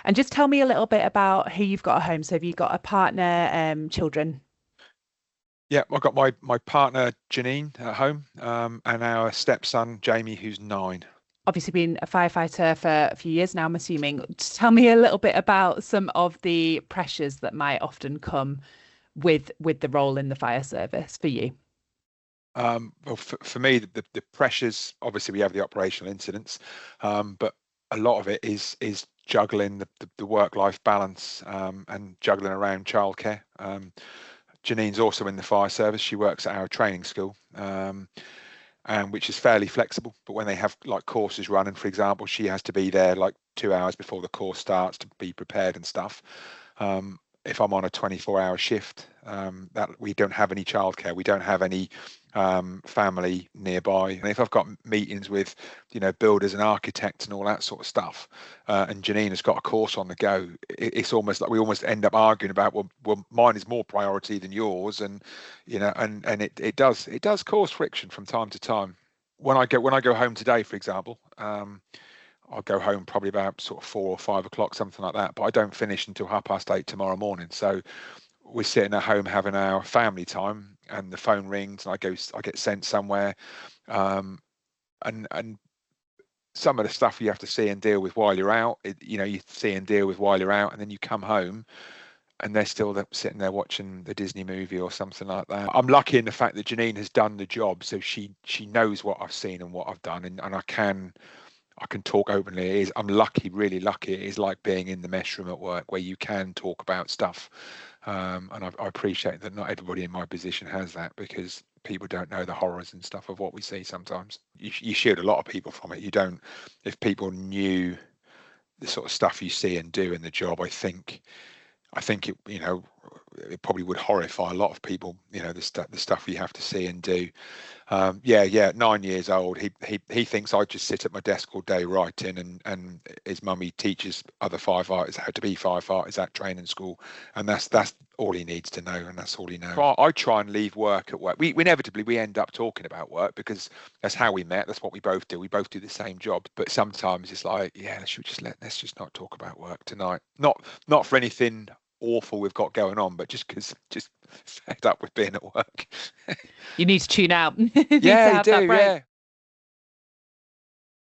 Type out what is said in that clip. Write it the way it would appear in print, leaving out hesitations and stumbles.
And just tell me a little bit about who you've got at home. So have you got a partner, children? Yeah, I've got my partner Janine at home, and our stepson Jamie, who's 9. Obviously been a firefighter for a few years now, I'm assuming. Just tell me a little bit about some of the pressures that might often come with the role in the fire service for you. Well, for me, the pressures, obviously we have the operational incidents, but a lot of it is juggling the work-life balance, and juggling around childcare. Janine's also in the fire service. She works at our training school, and which is fairly flexible. But when they have like courses running, for example, she has to be there like 2 hours before the course starts to be prepared and stuff. If I'm on a 24-hour shift, that we don't have any childcare, we don't have any family nearby. And if I've got meetings with, builders and architects and all that sort of stuff, and Janine has got a course on the go, it's almost like we almost end up arguing about, well, mine is more priority than yours, and and it does cause friction from time to time. When I go home today, for example, I'll go home probably about sort of 4 or 5 o'clock, something like that. But I don't finish until 8:30 tomorrow morning. So we're sitting at home having our family time, and the phone rings, and I get sent somewhere, um, and some of the stuff you have to see and deal with while you're out. You see and deal with while you're out, and then you come home, and they're still sitting there watching the Disney movie or something like that. I'm lucky in the fact that Janine has done the job, so she knows what I've seen and what I've done, and I can talk openly. I'm lucky, really lucky. It is like being in the mess room at work where you can talk about stuff. And I appreciate that not everybody in my position has that, because people don't know the horrors and stuff of what we see sometimes. You shield a lot of people from it. You don't, if people knew the sort of stuff you see and do in the job, I think it probably would horrify a lot of people, the stuff you have to see and do. Yeah, 9 years old. He thinks I just sit at my desk all day writing, and his mummy teaches other firefighters how to be firefighters at training school, and that's all he needs to know, and that's all he knows. I try and leave work at work. We inevitably we end up talking about work because that's how we met. That's what we both do. We both do the same job, but sometimes it's like, yeah, let's just not talk about work tonight. Not for anything awful we've got going on, but just fed up with being at work. You need to tune out. You need to Yeah, you have that do. break. Yeah.